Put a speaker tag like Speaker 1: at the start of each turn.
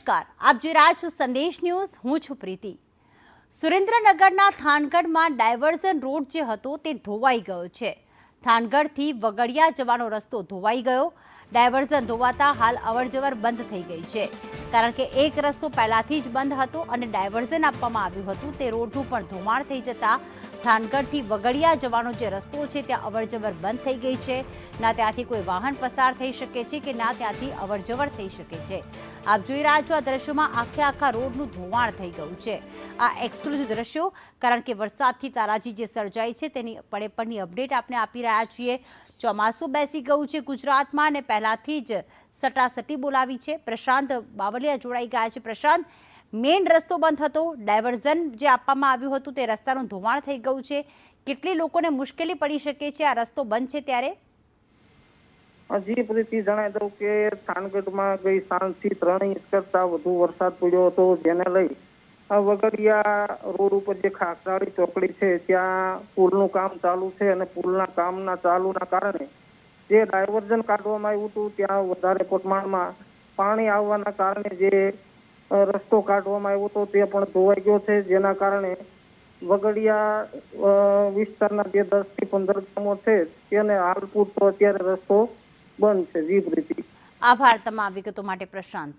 Speaker 1: નમસ્કાર, આપ જોઈ રહ્યા છો સંદેશ ન્યૂઝ। હું છું પ્રીતિ। સુરેન્દ્રનગરના થાનગઢમાં ડાયવર્ઝન રોડ જે હતો તે ધોવાઈ ગયો છે। થાનગઢથી વગડિયા જવાનો રસ્તો ધોવાઈ ગયો। ડાયવર્ઝન ધોવાતા હાલ અવરજવર બંધ થઈ ગઈ છે, કારણ કે એક રસ્તો પહેલાથી જ બંધ હતો અને ડાયવર્ઝન આપવામાં આવ્યું હતું તે રોડનું પણ ધોવાણ થઈ જતા થાનગઢથી વગડિયા જવાનો જે રસ્તો છે ત્યાં અવરજવર બંધ થઈ ગઈ છે। ના ત્યાંથી કોઈ વાહન પસાર થઈ શકે છે કે ના ત્યાંથી અવરજવર થઈ શકે છે। આપ જોઈ રહ્યા છો આ દ્રશ્યોમાં આખા રોડનું ધોવાણ થઈ ગયું છે। આ એક્સક્લુઝિવ દ્રશ્યો, કારણ કે વરસાદથી તારાજી જે સર્જાઈ છે તેની પળેપળની અપડેટ આપને આપી રહ્યા છીએ। ચોમાસું બેસી ગયું છે ગુજરાતમાં અને પહેલાથી જ સટાસટી બોલાવી છે। પ્રશાંત બાવલિયા જોડાઈ ગયા છે। પ્રશાંત, મેઇન રસ્તો બંધ હતો, ડાયવર્ઝન જે આપવામાં આવ્યું હતું તે રસ્તાનું ધોવાણ થઈ ગયું છે, કેટલી લોકોને મુશ્કેલી પડી શકે છે આ રસ્તો બંધ છે ત્યારે?
Speaker 2: હજી પ્રીતિ જણાવી દઉં કે થાનગઢમાં ગઈ સાંજથી 3 ઇંચ કરતા વધુ વરસાદ પડ્યો હતો, જેને લઈ વગડિયા રોડ ઉપર જે ખાખરાળી ચોકડી છે ત્યાં પુલનું કામ ચાલુ છે અને પુલના કામના ચાલુના કારણે જે ડાયવર્ઝન કાઢવામાં આવ્યું હતું ત્યાં વધારે પ્રમાણમાં પાણી આવવાના કારણે જે રસ્તો કાઢવામાં આવ્યો હતો તે પણ ધોવાઈ ગયો છે, જેના કારણે વગડિયા વિસ્તારના જે 10 થી 15 ગામો છે તેને હાલ પૂરતો અત્યારે રસ્તો બંધ છે। જી પ્રીતિ,
Speaker 1: આભાર તમામ વિગતો માટે પ્રશાંત।